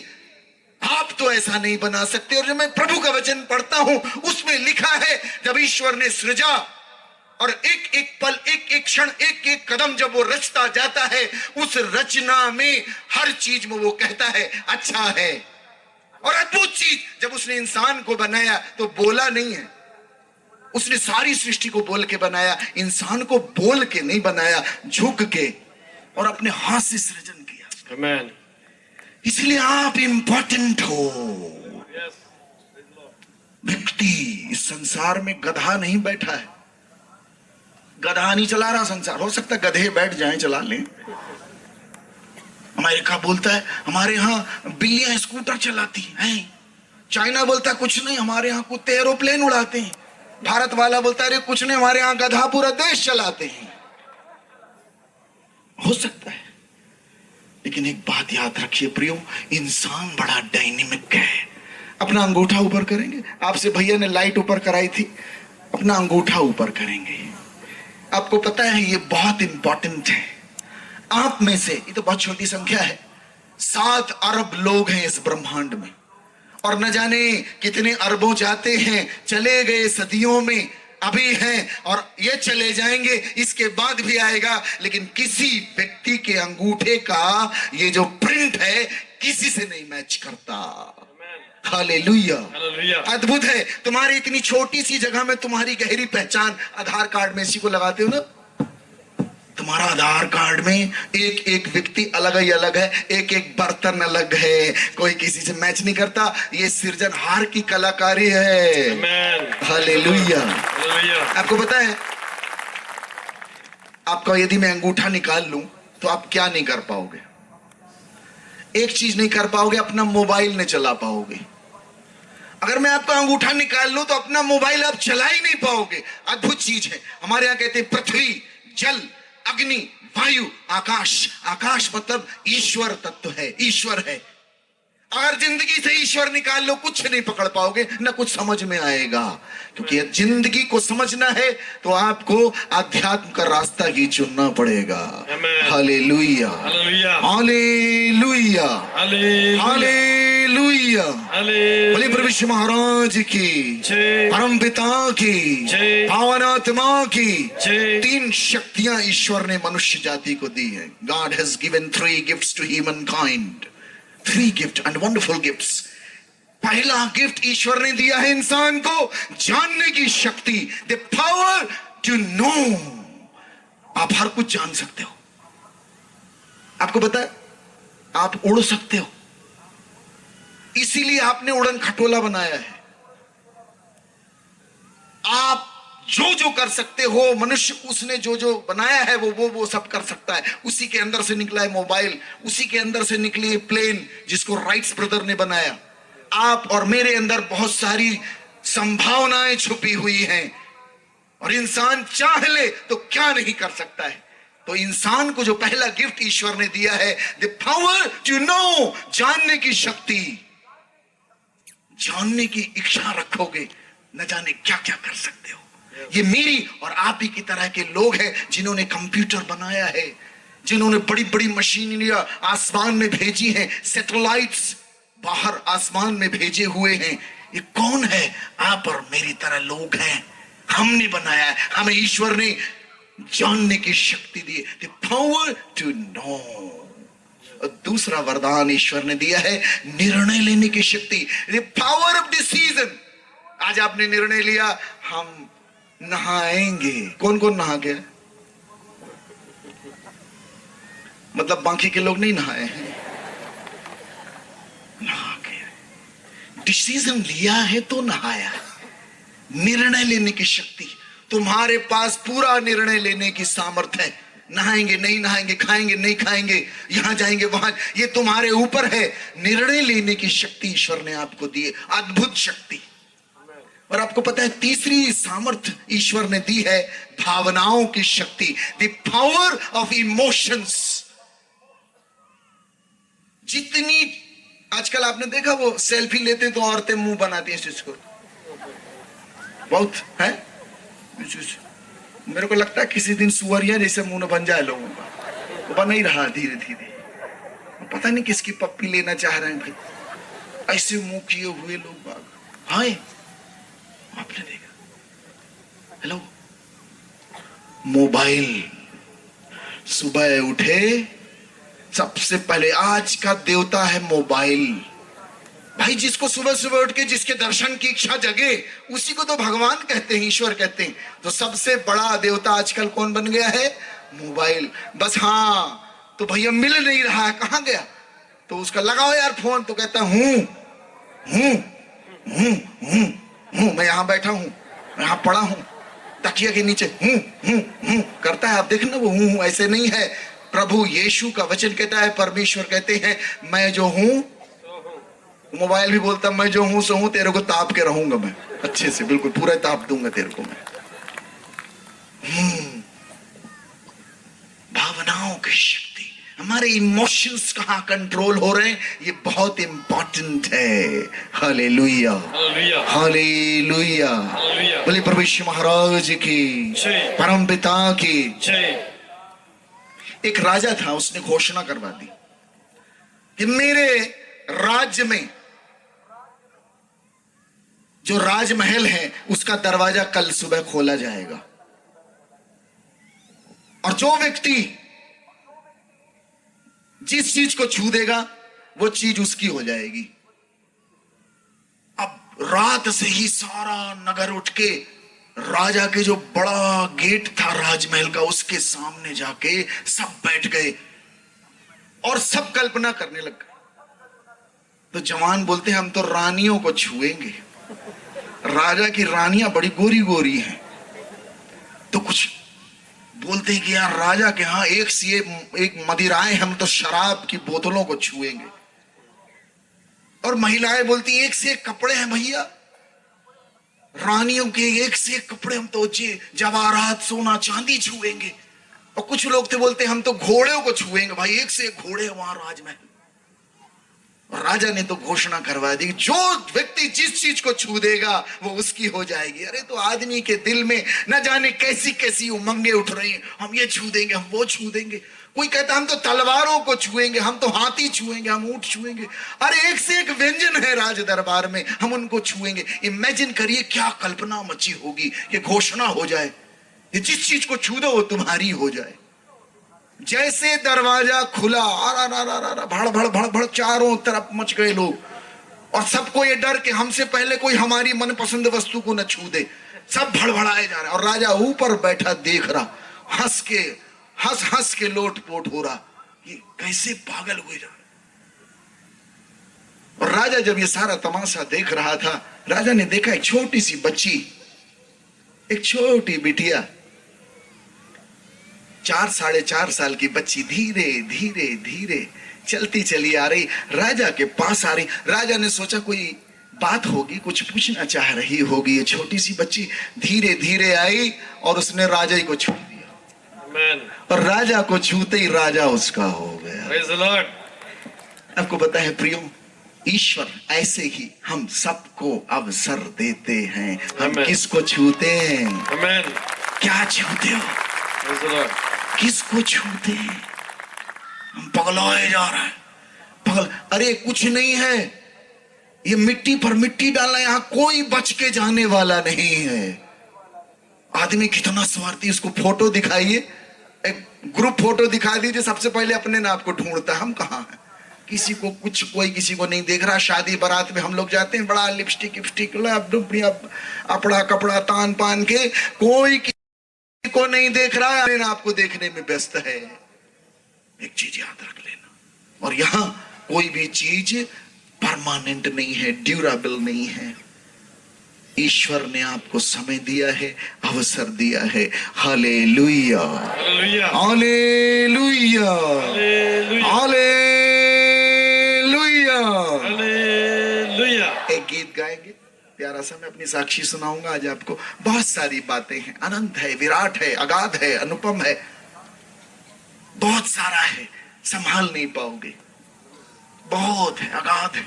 आप तो ऐसा नहीं बना सकते। और जब मैं प्रभु का वचन पढ़ता हूं उसमें लिखा है, जब ईश्वर ने सृजा और एक एक पल, एक एक क्षण, एक एक कदम जब वो रचता जाता है, उस रचना में हर चीज में वो कहता है अच्छा है। और अद्भुत चीज, जब उसने इंसान को बनाया तो बोला नहीं है, उसने सारी सृष्टि को बोल के बनाया। इंसान को बोल के नहीं बनाया, झुक के और अपने हाथ से सृजन किया। Amen. इसलिए आप इंपॉर्टेंट हो। Yes. व्यक्ति इस संसार में गधा नहीं बैठा है, गधा नहीं चला रहा संसार। हो सकता है गधे बैठ जाएं, चला लें। अमेरिका बोलता है हमारे यहाँ बिल्लियां स्कूटर चलाती हैं, चाइना बोलता है कुछ नहीं, हमारे यहाँ कुत्ते एरोप्लेन उड़ाते हैं। भारत वाला बोलता है अरे कुछ नहीं, हमारे यहां गधा पूरा देश चलाते हैं। हो सकता है, लेकिन एक बात याद रखिए प्रियो, इंसान बड़ा डायनेमिक है। अपना अंगूठा ऊपर करेंगे, आपसे भैया ने लाइट ऊपर कराई थी, अपना अंगूठा ऊपर करेंगे। आपको पता है ये बहुत इंपॉर्टेंट है। आप में से, ये तो बहुत छोटी संख्या है, 7 अरब लोग हैं इस ब्रह्मांड में, और न जाने कितने अरबों जाते हैं, चले गए सदियों में, अभी हैं और ये चले जाएंगे, इसके बाद भी आएगा, लेकिन किसी व्यक्ति के अंगूठे का ये जो प्रिंट है किसी से नहीं मैच करता। हालेलुया, अद्भुत है। तुम्हारी इतनी छोटी सी जगह में तुम्हारी गहरी पहचान, आधार कार्ड में इसी को लगाते हो ना, तुम्हारा आधार कार्ड में एक एक व्यक्ति अलग ही अलग है, एक एक बर्तन अलग है, कोई किसी से मैच नहीं करता। ये सृजनहार की कलाकारी है। हालेलुया। आपको पता है, आपका यदि मैं अंगूठा निकाल लूं तो आप क्या नहीं कर पाओगे? एक चीज नहीं कर पाओगे, अपना मोबाइल नहीं चला पाओगे। अगर मैं आपका अंगूठा निकाल लूं तो अपना मोबाइल आप चला ही नहीं पाओगे। अद्भुत चीज है। हमारे यहां कहते हैं पृथ्वी, जल, अग्नि, वायु, आकाश। आकाश मतलब ईश्वर तत्व है, ईश्वर है। अगर जिंदगी से ईश्वर निकाल लो, कुछ नहीं पकड़ पाओगे, ना कुछ समझ में आएगा। क्योंकि जिंदगी को समझना है तो आपको अध्यात्म का रास्ता ही चुनना पड़ेगा। Hallelujah, hallelujah, hallelujah. बोले प्रभु यीशु महाराज की, परम पिता की, पावन आत्मा की। 3 शक्तियां ईश्वर ने मनुष्य जाति को दी है। God has given 3 gifts to humankind. 3 gift and wonderful gifts. पहला गिफ्ट ईश्वर ने दिया है इंसान को, जानने की शक्ति, द पावर टू नो। आप हर कुछ जान सकते हो। आपको पता है आप उड़ सकते हो, इसीलिए आपने उड़न खटोला बनाया है। आप जो जो कर सकते हो, मनुष्य उसने जो जो बनाया है वो सब कर सकता है। उसी के अंदर से निकला है मोबाइल, उसी के अंदर से निकली है प्लेन जिसको राइट्स ब्रदर ने बनाया। आप और मेरे अंदर बहुत सारी संभावनाएं छुपी हुई हैं, और इंसान चाह ले तो क्या नहीं कर सकता है। तो इंसान को जो पहला गिफ्ट ईश्वर ने दिया है, द पावर टू नो, जानने की शक्ति। जानने की इच्छा रखोगे, न जाने क्या क्या कर सकते हो। ये मेरी और आप ही की तरह के लोग हैं जिन्होंने कंप्यूटर बनाया है, जिन्होंने बड़ी बड़ी मशीनरियां आसमान में भेजी हैं, सैटेलाइट्स बाहर आसमान में भेजे हुए हैं। ये कौन है? आप और मेरी तरह लोग हैं। हमने बनाया है, हमें ईश्वर ने जानने की शक्ति दी, द पावर टू नो। और दूसरा वरदान ईश्वर ने दिया है, निर्णय लेने की शक्ति, द पावर ऑफ डिसीजन। आज आपने निर्णय लिया हम नहाएंगे। कौन कौन नहा गया? मतलब बाकी के लोग नहीं नहाए हैं, नहा गए। डिसीजन लिया है तो नहाया। निर्णय लेने की शक्ति, तुम्हारे पास पूरा निर्णय लेने की सामर्थ्य है। नहाएंगे नहीं नहाएंगे, खाएंगे नहीं खाएंगे, यहां जाएंगे वहां, ये तुम्हारे ऊपर है। निर्णय लेने की शक्ति ईश्वर ने आपको दी है, अद्भुत शक्ति। और आपको पता है तीसरी सामर्थ्य ईश्वर ने दी है, भावनाओं की शक्ति, द पावर ऑफ इमोशंस। जितनी आजकल आपने देखा वो सेल्फी लेते हैं तो औरतें मुंह बनाती हैं इसको, बहुत है। मेरे को लगता है किसी दिन सुअरिया जैसे मुंह न बन जाए लोगों का, वो बन ही रहा धीरे धीरे। पता नहीं किसकी पप्पी लेना चाह रहे हैं भाई, ऐसे मुंह किए हुए लोग बाग। हाय आपने देखा, हेलो मोबाइल। सुबह उठे सबसे पहले आज का देवता है मोबाइल। भाई जिसको सुबह सुबह उठ के जिसके दर्शन की इच्छा जगे उसी को तो भगवान कहते हैं, ईश्वर कहते हैं। तो सबसे बड़ा देवता आजकल कौन बन गया है? मोबाइल। बस हाँ तो भैया मिल नहीं रहा है, कहां गया? तो उसका लगाओ यार फोन, तो कहता हूं मैं यहां बैठा हूं, यहां पड़ा हूं तकिया के नीचे, करता है। आप देखना वो हूं ऐसे नहीं है। प्रभु यीशु का वचन कहता है, परमेश्वर कहते हैं मैं जो हूं मोबाइल भी बोलता मैं जो हूं सो हूं, तेरे को ताप के रहूंगा मैं अच्छे से, बिल्कुल पूरा ताप दूंगा तेरे को मैं। भावनाओं की शक्ति, हमारे इमोशंस कहाँ कंट्रोल हो रहे हैं, ये बहुत इंपॉर्टेंट है। Hallelujah, hallelujah. बोले प्रभु यीशु महाराज की, परम पिता की। एक राजा था, उसने घोषणा करवा दी कि मेरे राज्य में जो राजमहल है उसका दरवाजा कल सुबह खोला जाएगा, और जो व्यक्ति जिस चीज को छू देगा वो चीज उसकी हो जाएगी। अब रात से ही सारा नगर उठ के राजा के जो बड़ा गेट था राजमहल का, उसके सामने जाके सब बैठ गए और सब कल्पना करने लग गए। तो जवान बोलते हैं हम तो रानियों को छुएंगे, राजा की रानियां बड़ी गोरी गोरी हैं। तो कुछ बोलते हैं कि यार राजा के यहां एक से एक मदिराएं, हम तो शराब की बोतलों को छुएंगे। और महिलाएं बोलती एक से एक कपड़े हैं भैया, रानियों के एक से एक कपड़े, हम तो जवाहरात सोना चांदी छुएंगे। और कुछ लोग थे बोलते हम तो घोड़ों को छुएंगे, भाई एक से एक घोड़े वहां राजमहल। और राजा ने तो घोषणा करवा दी जो व्यक्ति जिस चीज को छू देगा वो उसकी हो जाएगी। अरे तो आदमी के दिल में न जाने कैसी कैसी उमंगे उठ रही हैं, हम ये छू देंगे, हम वो छू देंगे। कोई कहता हम तो तलवारों को छुएंगे, हम तो हाथी छुएंगे, हम ऊंट छुएंगे। अरे एक से एक व्यंजन है राज दरबार में, हम उनको छुएंगे। इमेजिन करिए क्या कल्पना मची होगी, ये घोषणा हो जाए ये जिस चीज को छू दो वो तुम्हारी हो जाए। जैसे दरवाजा खुला, भड़ भड़ भड़ भड़ चारों तरफ मच गए लोग, और सबको ये डर कि हमसे पहले कोई हमारी मनपसंद वस्तु को न छू दे। सब भड़भड़ाए जा रहे, और राजा ऊपर बैठा देख रहा, हंस हंस के लोटपोट हो रहा, ये कैसे पागल हुए जा रहे। और राजा जब ये सारा तमाशा देख रहा था, राजा ने देखा एक छोटी सी बच्ची, एक छोटी बिटिया, 4-4.5 साल की बच्ची धीरे धीरे धीरे चलती चली आ रही, राजा के पास आ रही। राजा ने सोचा कोई बात होगी, कुछ पूछना चाह रही होगी। ये छोटी सी बच्ची धीरे धीरे आई और उसने राजा ही को छू दिया। Amen. और राजा को छूते ही राजा उसका हो गया। Praise the Lord. आपको पता है प्रियो, ईश्वर ऐसे ही हम सबको अवसर देते हैं। हम Amen. किसको छूते हैं? Amen. क्या छूते हो? Praise the Lord. किसको छूते हैं? हम पगलाए जा रहे हैं, पगल। अरे कुछ नहीं है, ये मिट्टी पर मिट्टी डालना, यहां कोई बच के जाने वाला नहीं है। आदमी कितना स्वार्थी, उसको फोटो दिखाइए, एक ग्रुप फोटो दिखा दीजिए, सबसे पहले अपने नाम को ढूंढता है, हम कहाँ हैं। किसी को कुछ, कोई किसी को नहीं देख रहा। शादी बारात में हम लोग जाते हैं, बड़ा लिपस्टिक अपड़ा कपड़ा तान पान के, कोई को नहीं देख रहा है, अपने आपको देखने में व्यस्त है। एक चीज याद रख लेना, और यहां कोई भी चीज परमानेंट नहीं है, ड्यूरेबल नहीं है। ईश्वर ने आपको समय दिया है, अवसर दिया है। Hallelujah, hallelujah, hallelujah. एक गीत गाएंगे प्यारा सा, मैं अपनी साक्षी सुनाऊंगा आज आपको। बहुत सारी बातें हैं, अनंत है, विराट है, अगाध है, अनुपम है, बहुत सारा है, संभाल नहीं पाओगे, बहुत है, अगाध है।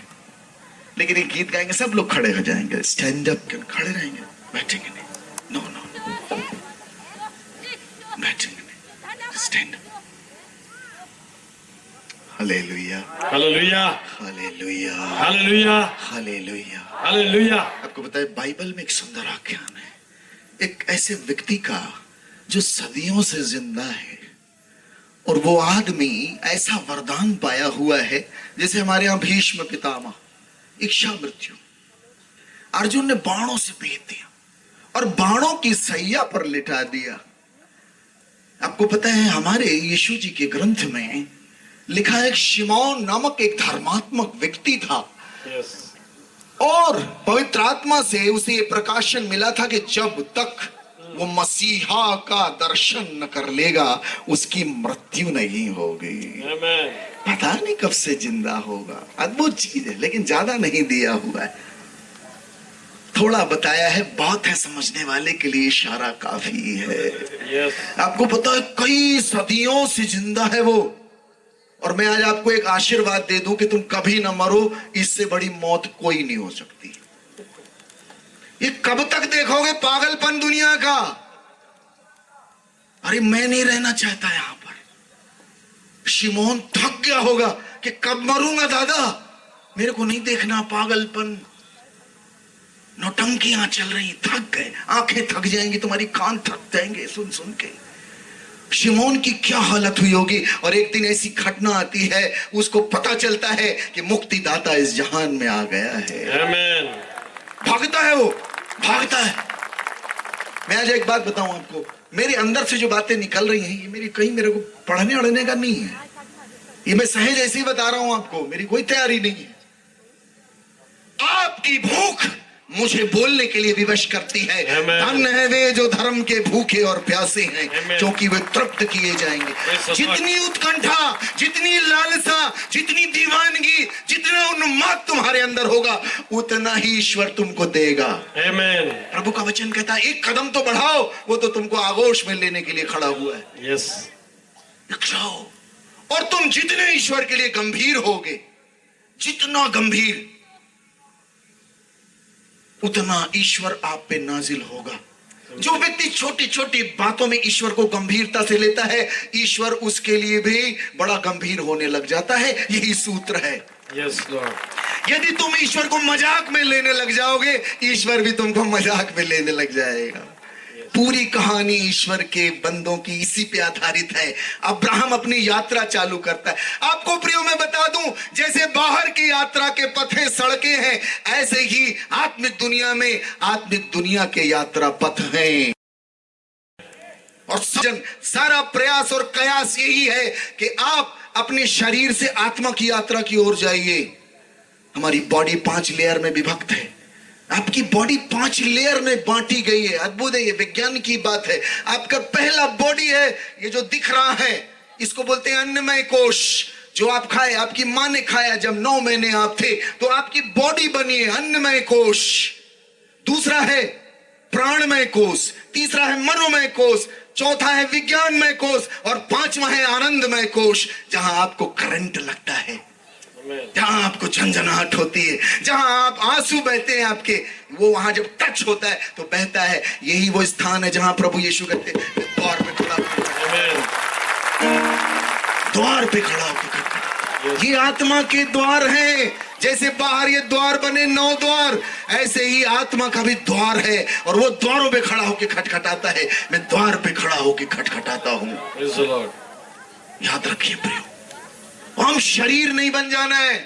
लेकिन एक गीत गाएंगे, सब लोग खड़े हो जाएंगे, स्टैंड अप, खड़े रहेंगे, बैठेंगे नहीं, नो नो, बैठेंगे नहीं, stand up. Hallelujah, hallelujah, hallelujah, hallelujah, hallelujah, hallelujah. आपको पता है बाइबल में एक सुंदर आख्यान है, एक ऐसे व्यक्ति का जो सदियों से जिंदा है, और वो आदमी ऐसा वरदान पाया हुआ है, जैसे हमारे यहां भीष्म पितामह, इच्छा मृत्यु, अर्जुन ने बाणों से भेद दिया और बाणों की सैया पर लिटा दिया। आपको पता है हमारे यीशु जी के ग्रंथ में लिखा है, शिमौन नामक एक धर्मात्मक व्यक्ति था। yes. और पवित्र आत्मा से उसे ये प्रकाशन मिला था कि जब तक वो मसीहा का दर्शन न कर लेगा उसकी मृत्यु नहीं होगी। Amen. पता नहीं कब से जिंदा होगा। अद्भुत चीज है, लेकिन ज्यादा नहीं दिया हुआ है, थोड़ा बताया है, बहुत है। समझने वाले के लिए इशारा काफी है। आपको पता है कई सदियों से जिंदा है वो। और मैं आज आपको एक आशीर्वाद दे दूं कि तुम कभी ना मरो, इससे बड़ी मौत कोई नहीं हो सकती। ये कब तक देखोगे पागलपन दुनिया का? अरे मैं नहीं रहना चाहता यहां पर। शिमोन थक गया होगा कि कब मरूंगा दादा, मेरे को नहीं देखना पागलपन, नौटंकियां चल रही, थक गए, आंखें थक जाएंगी तुम्हारी, कान थक जाएंगे सुन सुन के। शिमोन की क्या हालत हुई होगी। और एक दिन ऐसी घटना आती है, उसको पता चलता है कि मुक्तिदाता इस जहान में आ गया है। आमीन। भागता है वो, भागता है। मैं आज एक बात बताऊं आपको, मेरे अंदर से जो बातें निकल रही हैं, ये मेरे को पढ़ने अड़ने का नहीं है, ये मैं सहज ऐसे ही बता रहा हूं आपको, मेरी कोई तैयारी नहीं है। आपकी भूख मुझे बोलने के लिए विवश करती है। धन्य है वे जो धर्म के भूखे और प्यासे हैं, क्योंकि वे तृप्त किए जाएंगे। जितनी उत्कंठा, जितनी लालसा, जितनी दीवानगी, जितना उन्माद तुम्हारे अंदर होगा, उतना ही ईश्वर तुमको देगा। प्रभु का वचन कहता है एक कदम तो बढ़ाओ, वो तो तुमको आगोश में लेने के लिए खड़ा हुआ है। जाओ। और तुम जितने ईश्वर के लिए गंभीर होगे, जितना गंभीर, उतना ईश्वर आप पे नाजिल होगा। जो व्यक्ति छोटी छोटी बातों में ईश्वर को गंभीरता से लेता है, ईश्वर उसके लिए भी बड़ा गंभीर होने लग जाता है। यही सूत्र है। यदि तुम ईश्वर को मजाक में लेने लग जाओगे, ईश्वर भी तुमको मजाक में लेने लग जाएगा। पूरी कहानी ईश्वर के बंदों की इसी पे आधारित है। अब्राहम अपनी यात्रा चालू करता है। आपको प्रियो मैं बता दूं, जैसे बाहर की यात्रा के पथे सड़कें हैं, ऐसे ही आत्मिक दुनिया में आत्मिक दुनिया के यात्रा पथ हैं। और सारा प्रयास और कयास यही है कि आप अपने शरीर से आत्मा की यात्रा की ओर जाइए। हमारी बॉडी 5 लेयर में विभक्त है। आपकी बॉडी 5 लेयर में बांटी गई है। अद्भुत है, ये विज्ञान की बात है। आपका पहला बॉडी है, ये जो दिख रहा है, इसको बोलते हैं अन्नमय कोश। जो आप खाए, आपकी मां ने खाया जब 9 महीने आप थे, तो आपकी बॉडी बनी है अन्नमय कोश। दूसरा है प्राणमय कोश, तीसरा है मनोमय कोश, चौथा है विज्ञानमय कोश, और 5वां है आनंदमय कोश, जहां आपको करंट लगता है, जहां आपको झंझनाहट होती है, जहां आप आंसू बहते हैं आपके, वो वहां जब टच होता है तो बहता है। यही वो स्थान है जहां प्रभु यीशु कहते हैं द्वार पे खड़ा होकर, द्वार पे खड़ा होकर, ये आत्मा के द्वार हैं। जैसे बाहर ये द्वार बने 9 द्वार, ऐसे ही आत्मा का भी द्वार है, और वो द्वारों पे खड़ा होकर खटखटाता है। मैं द्वार पे खड़ा होकर खटखटाता हूं। याद रखिए प्रियो, हम शरीर नहीं बन जाना है,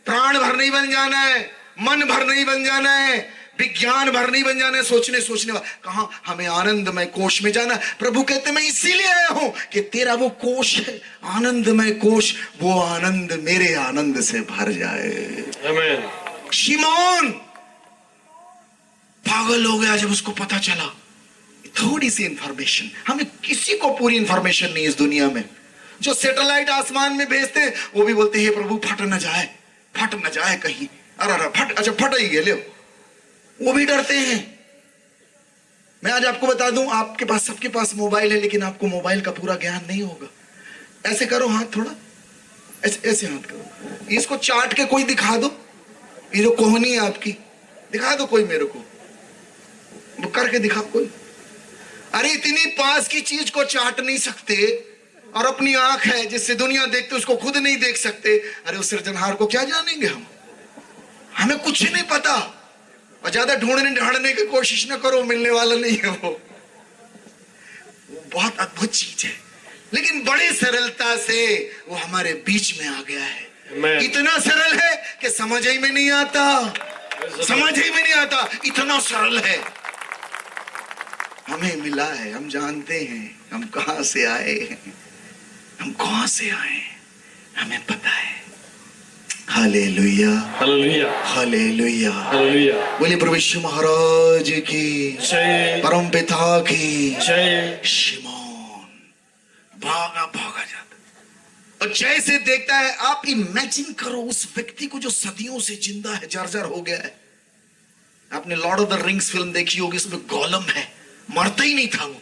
प्राण भर नहीं बन जाना है, मन भर नहीं बन जाना है, विज्ञान भर नहीं बन जाना है, सोचने वाला। कहां? हमें आनंदमय कोश में जाना। प्रभु कहते मैं इसीलिए आया हूं कि तेरा वो कोश है, आनंदमय कोश, वो आनंद मेरे आनंद से भर जाए। आमीन। शिमोन पागल हो गया जब उसको पता चला। थोड़ी सी इंफॉर्मेशन, हमें किसी को पूरी इंफॉर्मेशन नहीं इस दुनिया में। जो सैटेलाइट आसमान में भेजते हैं, वो भी बोलते हैं प्रभु फट न जाए कहीं। अरे फट, अच्छा फट ही गए, ले, वो भी डरते हैं। मैं आज आपको बता दूं, आपके पास, सबके पास मोबाइल है, लेकिन आपको मोबाइल का पूरा ज्ञान नहीं होगा। ऐसे करो हाथ, थोड़ा ऐसे हाथ करो, इसको चाट के कोई दिखा दो, ये जो कोहनी है आपकी, दिखा दो कोई मेरे को, वो करके दिखा कोई। अरे इतनी पास की चीज को चाट नहीं सकते, और अपनी आंख है जिससे दुनिया देखते, उसको खुद नहीं देख सकते। अरे उस सृजनहार को क्या जानेंगे हम? हमें कुछ नहीं पता। और ज्यादा ढूंढने ढांढने की कोशिश न करो, मिलने वाला नहीं है वो बहुत अद्भुत चीज है, लेकिन बड़ी सरलता से वो हमारे बीच में आ गया है। इतना सरल है कि समझ ही में नहीं आता, इतना सरल है। हमें मिला है, हम जानते हैं हम कहां से आए हैं, हमें पता है। Hallelujah, hallelujah, hallelujah, hallelujah. बोलिए प्रभु यीशु महाराज की जय, परम पिता की जय। शिमोन भागा जाता, और जैसे देखता है, आप इमेजिन करो उस व्यक्ति को जो सदियों से जिंदा है, जर्जर हो गया है। आपने Lord of the rings film देखी होगी, इसमें गोलम है, मरता ही नहीं था वो।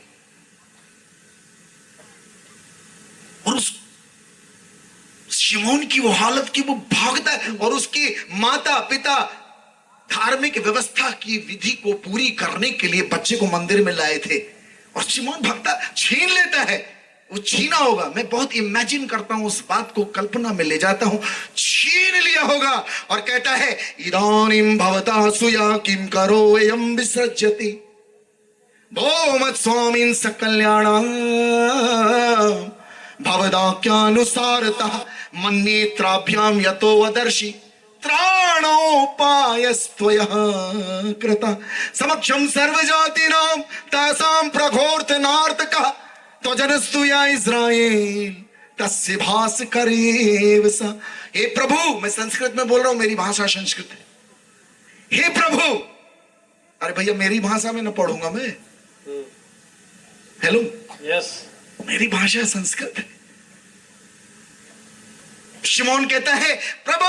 और उस शिमोन की वो हालत की, वो भागता है और उसकी माता पिता धार्मिक व्यवस्था की विधि को पूरी करने के लिए बच्चे को मंदिर में लाए थे, और शिमोन भागता छीन लेता है। वो छीना होगा, मैं बहुत इमेजिन करता हूं, उस बात को कल्पना में ले जाता हूं, छीन लिया होगा और कहता है इदानीं भवता सुया किम करो एयं विसृज्यति भो मत् स्वामिन् सकल्याणां भवदाख्यानुसारतः मन्नेत्राभ्यां यतो वदर्शि त्राणोपायस्त्वयः कृतः समक्षं सर्वजातीनां तासां प्रघोर्तनार्तकः त्वजनस्तु या इस्राएल तस्य भास्करेव सा। हे प्रभु, मैं संस्कृत में बोल रहा हूं, मेरी भाषा संस्कृत है। हे प्रभु, अरे भैया मेरी भाषा में ना पढ़ूंगा मैं। हेलो, यस, मेरी भाषा संस्कृत है। शिमोन कहता है प्रभु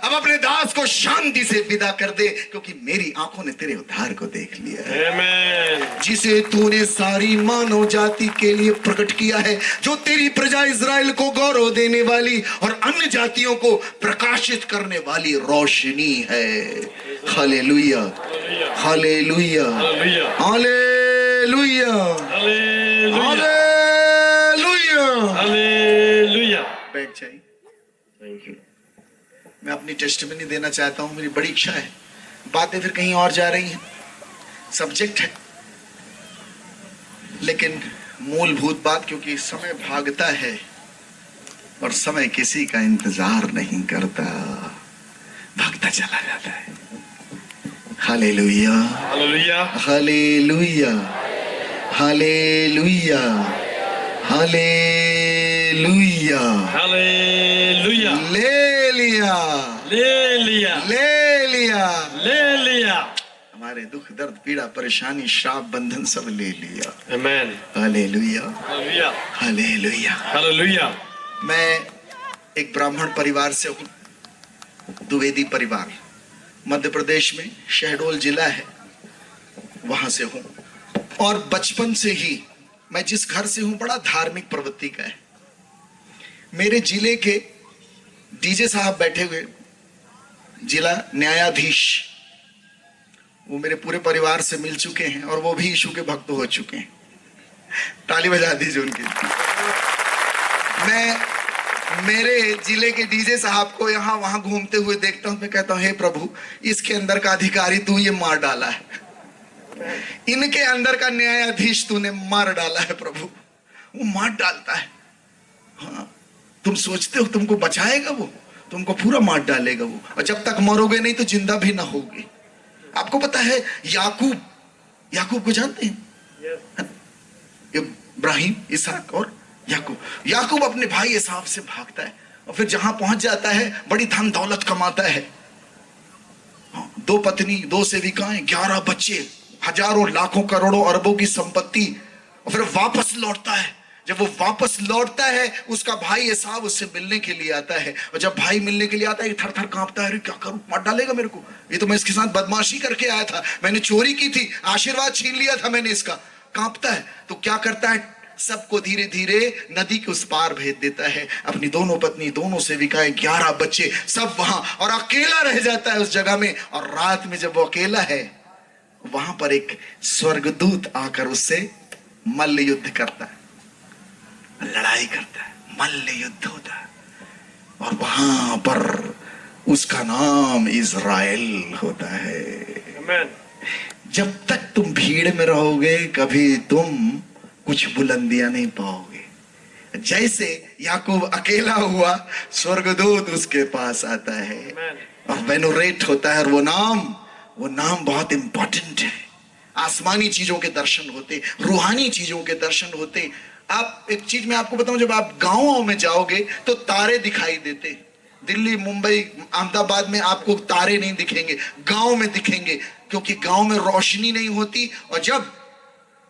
अब अपने दास को शांति से विदा कर दे, क्योंकि मेरी आंखों ने तेरे उद्धार को देख लिया है। आमेन। जिसे तूने सारी मानव जाति के लिए प्रकट किया है, जो तेरी प्रजा इज़राइल को गौरव देने वाली और अन्य जातियों को प्रकाशित करने वाली रोशनी है। Hallelujah, hallelujah, hallelujah, hallelujah, hallelujah. बैठ जाइए। Thank you. मैं अपनी टेस्टिमनी देना चाहता हूं, मेरी बड़ी इच्छा है। बातें फिर कहीं और जा रही हैं, सब्जेक्ट है, लेकिन मूलभूत बात, क्योंकि समय भागता है और समय किसी का इंतजार नहीं करता, भागता चला जाता है। Hallelujah, hallelujah, hallelujah, hallelujah, hallelujah, hallelujah. ले लिया, ले लिया, ले लिया, ले लिया। हमारे दुख दर्द पीड़ा परेशानी श्राप बंधन सब ले लिया। Amen. Hallelujah, hallelujah, hallelujah. Hallelujah. मैं एक ब्राह्मण परिवार से हूँ, द्विवेदी परिवार, मध्य प्रदेश में शहडोल जिला है, वहां से हूँ। और बचपन से ही मैं जिस घर से हूँ बड़ा धार्मिक प्रवृत्ति का है। मेरे जिले के डीजे साहब बैठे हुए, जिला न्यायाधीश, वो मेरे पूरे परिवार से मिल चुके हैं और वो भी यीशु के भक्त हो चुके हैं। ताली बजा दीजिए उनके लिए। मैं मेरे जिले के डीजे साहब को यहाँ वहां घूमते हुए देखता हूँ, मैं कहता हूँ हे प्रभु, इसके अंदर का अधिकारी तू ये मार डाला है, इनके अंदर का न्यायाधीश तूने मार डाला है प्रभु। वो मार डालता है। हाँ, तुम सोचते हो तुमको बचाएगा वो, तुमको पूरा मार डालेगा वो, और जब तक मरोगे नहीं तो जिंदा भी ना होगे। आपको पता है याकूब, याकूब को जानते हैं? इब्राहिम, इसहाक और याकूब। याकूब अपने भाई एसाव से भागता है और फिर जहां पहुंच जाता है बड़ी धन दौलत कमाता है। 2 पत्नी, 2 सेविकाएं, 11 बच्चे, हजारों लाखों करोड़ों अरबों की संपत्ति, और फिर वापस लौटता है। जब वो वापस लौटता है, उसका भाई एसाव उससे मिलने के लिए आता है, और जब भाई मिलने के लिए आता है, थर थर कांपता है, अरे क्या करूं, मार डालेगा मेरे को, ये तो मैं इसके साथ बदमाशी करके आया था, मैंने चोरी की थी, आशीर्वाद छीन लिया था मैंने इसका। कांपता है तो क्या करता है, सबको धीरे धीरे नदी के उस पार भेज देता है। अपनी दोनों पत्नी, दोनों सेविकाएं, 11 बच्चे सब वहां, और अकेला रह जाता है उस जगह में। और रात में जब वो अकेला है, वहां पर एक स्वर्गदूत आकर उससे मल्ल युद्ध करता है, लड़ाई करता है, मल्ल युद्ध होता है, और वहां पर उसका नाम इज़राइल होता है। आमेन। जब तक तुम भीड़ में रहोगे कभी तुम कुछ बुलंदियां नहीं पाओगे। जैसे याकूब अकेला हुआ, स्वर्गदूत उसके पास आता है और वेनोरेट होता है, और वो नाम बहुत इंपॉर्टेंट है। आसमानी चीजों के दर्शन होते, रूहानी चीजों के दर्शन होते। आप एक चीज मैं आपको बताऊं, जब आप गांवों में जाओगे तो तारे दिखाई देते। दिल्ली, मुंबई, अहमदाबाद में आपको तारे नहीं दिखेंगे, गांव में दिखेंगे, क्योंकि गांव में रोशनी नहीं होती, और जब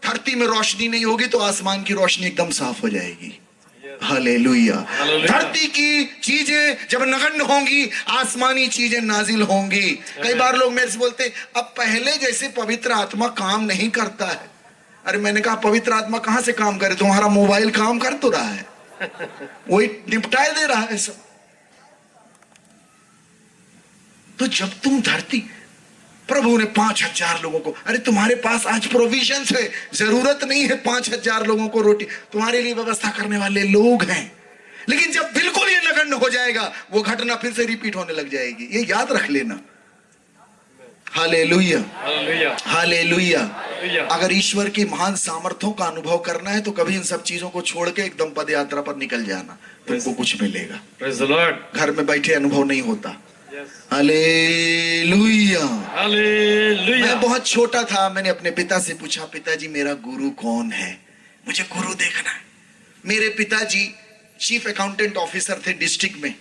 धरती में रोशनी नहीं होगी तो आसमान की रोशनी एकदम साफ हो जाएगी। हालेलुया। हालेलुया। धरती की चीजें जब नगण्य होंगी, आसमानी चीजें नाजिल होंगी। कई बार लोग मेरे से बोलते हैं, अब पहले जैसे पवित्र आत्मा काम नहीं करता है। अरे मैंने कहा, पवित्र आत्मा कहां से काम करे? तुम्हारा मोबाइल काम कर तो रहा है, वही निपटाए दे रहा है सब। तो जब तुम धरती, प्रभु ने 5,000 लोगों को, अरे तुम्हारे पास आज प्रोविजन है, जरूरत नहीं है 5,000 लोगों को रोटी, तुम्हारे लिए व्यवस्था करने वाले लोग हैं। लेकिन जब बिल्कुल ये नगण्य हो जाएगा, वो घटना फिर से रिपीट होने लग जाएगी। ये याद रख लेना। Hallelujah, hallelujah, hallelujah. हालेलुया। अगर ईश्वर की महान सामर्थ्यों का अनुभव करना है तो कभी इन सब चीजों को छोड़ के एकदम पद यात्रा पर निकल जाना, तुमको कुछ मिलेगा। Praise the Lord. घर में बैठे अनुभव नहीं होता। Yes. हालेलुया। हालेलुया। मैं बहुत छोटा था, मैंने अपने पिता से पूछा, पिताजी मेरा गुरु कौन है? मुझे गुरु देखना है। मेरे पिताजी चीफ अकाउंटेंट ऑफिसर थे डिस्ट्रिक्ट में,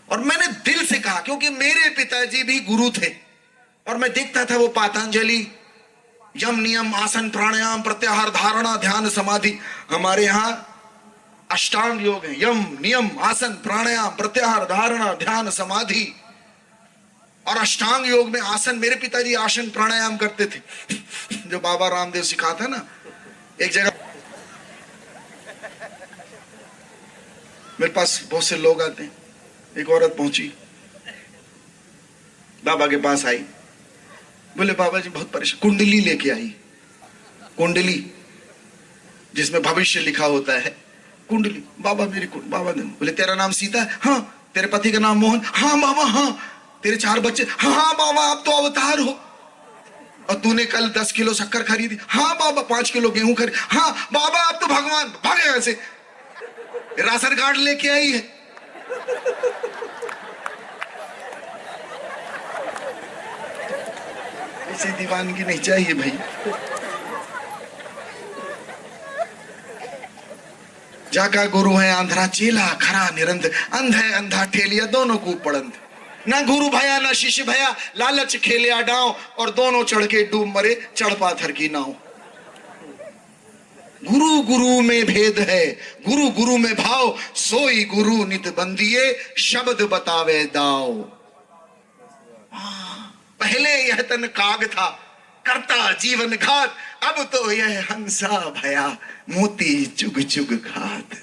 और मैंने दिल से कहा, क्योंकि मेरे पिताजी भी गुरु थे, और मैं देखता था वो पातंजलि, यम नियम आसन प्राणायाम प्रत्याहार धारणा ध्यान समाधि। हमारे यहाँ अष्टांग योग है, यम नियम आसन प्राणायाम प्रत्याहार धारणा ध्यान समाधि। और अष्टांग योग में आसन, मेरे पिताजी आसन प्राणायाम करते थे, जो बाबा रामदेव सिखाता ना। एक जगह मेरे पास बहुत से लोग आते हैं, एक औरत पहुंची, बाबा के पास आई, बोले बाबा जी बहुत परेशान, कुंडली लेके आई, कुंडली जिसमें भविष्य लिखा होता है, कुंडली। बाबा मेरी बाबा ने बोले तेरा नाम सीता है? हाँ। तेरे पति का नाम मोहन? हाँ बाबा। हाँ। तेरे 4 बच्चे? हाँ बाबा आप तो अवतार हो। और तूने कल 10 किलो शक्कर खरीदी? हाँ बाबा। 5 किलो गेहूं खरीद? हाँ बाबा आप तो भगवान। भागे यहां से, राशन कार्ड लेके आई है। ऐसी दीवानगी नहीं चाहिए भाई। जाका गुरु है आंध्रा चेला खरा निरंतर, अंध है अंधा ठेलिया दोनों को पड़ंत। ना गुरु भया ना शिष्य भया, लालच खेलिया डांव, और दोनों चढ़ के डूब मरे चढ़ पाथर की नाव। गुरु गुरु में भेद है, गुरु गुरु में भाव, सोई गुरु नित बंदिए, शब्द बतावे दाव। पहले यह तन काग था, करता जीवन घात, अब तो यह हंसा भया, मोती चुग चुग खात,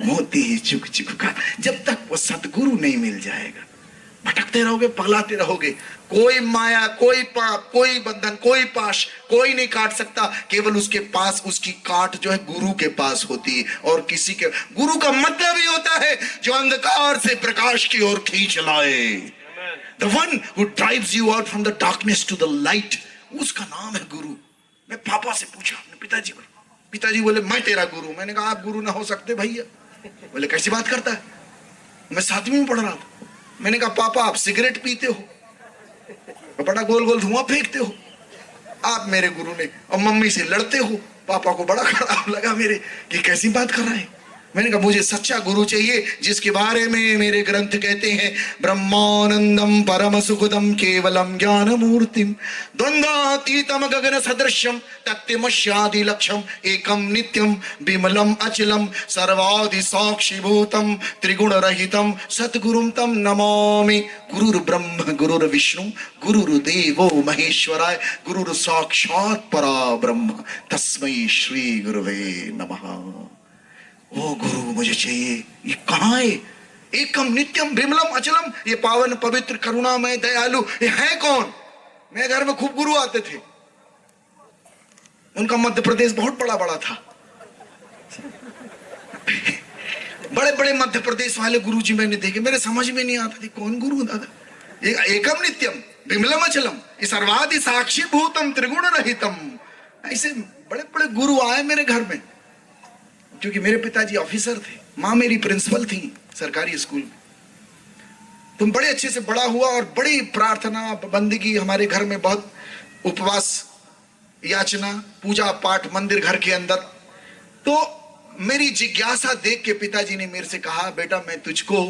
मोती चुग चुग खात। जब तक वो सतगुरु नहीं मिल जाएगा, भटकते रहोगे, पगलाते रहोगे। कोई माया, कोई पाप, कोई बंधन, कोई पाश कोई नहीं काट सकता। केवल उसके पास, उसकी काट जो है गुरु के पास होती है। और किसी के, गुरु का मतलब ही होता है जो अंधकार से प्रकाश की ओर खींच लाए। The one who drives you out from the darkness to the light, उसका नाम है गुरु। मैं पापा से पूछा, अपने पिताजी को, पिताजी बोले मैं तेरा गुरु। मैंने कहा आप गुरु ना हो सकते भैया। बोले कैसी बात करता है? मैं 7वीं में पढ़ रहा था। मैंने कहा पापा आप सिगरेट पीते हो, बड़ा गोल गोल धुआं फेंकते हो, आप मेरे गुरु ने, और मम्मी से लड़ते हो। पापा को बड़ा खराब लगा मेरे, कि कैसी बात कर रहा है। मैंने कहा मुझे सच्चा गुरु चाहिए, जिसके बारे में मेरे ग्रंथ कहते हैं, ब्रह्मानंदम परम सुखदम केवलम ज्ञान मूर्तिम द्वंद्वातीतम गगन सदृश्यम तत्वमस्यादि लक्ष्यम एकम नित्यम विमलम अचलम सर्वादि साक्षीभूतम त्रिगुण रहितम सतगुरुम तम नमामि। गुरुर ब्रह्म गुरुर विष्णु गुरुर्देवो महेश्वराय गुरुर साक्षात परा ब्रह्म तस्मै श्री गुरुवे नमः। वो गुरु मुझे चाहिए। ये कहाँ है? एकम नित्यम विमलम अचलम, ये पावन पवित्र करुणामय दयालु, ये है कौन? मेरे घर में खूब गुरु आते थे, उनका मध्य प्रदेश बहुत बड़ा बड़ा था। बड़े बड़े मध्य प्रदेश वाले गुरु जी मैंने देखे, मेरे समझ में नहीं आता थी कौन गुरु दादा। एकम नित्यम विमलम अचलम, ये सर्वादि साक्षी भूतम त्रिगुण रहितम, ऐसे बड़े बड़े गुरु आए मेरे घर में। क्योंकि मेरे पिताजी ऑफिसर थे, माँ मेरी प्रिंसिपल थी सरकारी स्कूल में। तुम बड़े अच्छे से बड़ा हुआ, और बड़ी प्रार्थना बंदगी हमारे घर में, बहुत उपवास याचना पूजा पाठ मंदिर घर के अंदर। तो मेरी जिज्ञासा देख के पिताजी ने मेरे से कहा बेटा मैं तुझको